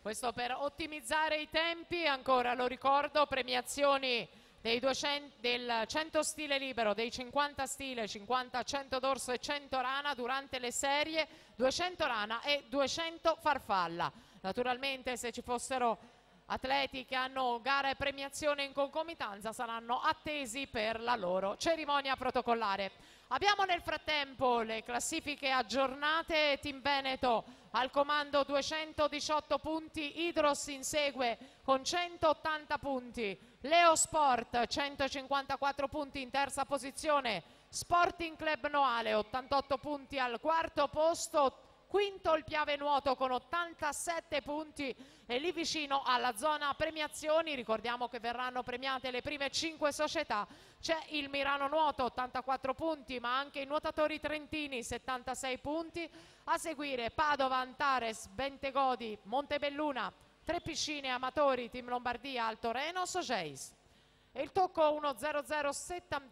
Questo per ottimizzare i tempi. Ancora lo ricordo, premiazioni del 100 stile libero, dei 50 stile, 50 100 dorso e 100 rana durante le serie, 200 rana e 200 farfalla. Naturalmente se ci fossero atleti che hanno gara e premiazione in concomitanza saranno attesi per la loro cerimonia protocollare. Abbiamo nel frattempo le classifiche aggiornate. Team Veneto al comando 218 punti, Hydros insegue con 180 punti, Leo Sport 154 punti in terza posizione, Sporting Club Noale 88 punti al quarto posto, quinto il Piave Nuoto con 87 punti e lì vicino alla zona premiazioni, ricordiamo che verranno premiate le prime 5 società, c'è il Mirano Nuoto 84 punti ma anche i nuotatori trentini 76 punti, a seguire Padova, Antares, Bentegodi, Montebelluna, Tre Piscine, Amatori, Team Lombardia, Alto Reno, Sogeis. E il tocco 1-0-0-71.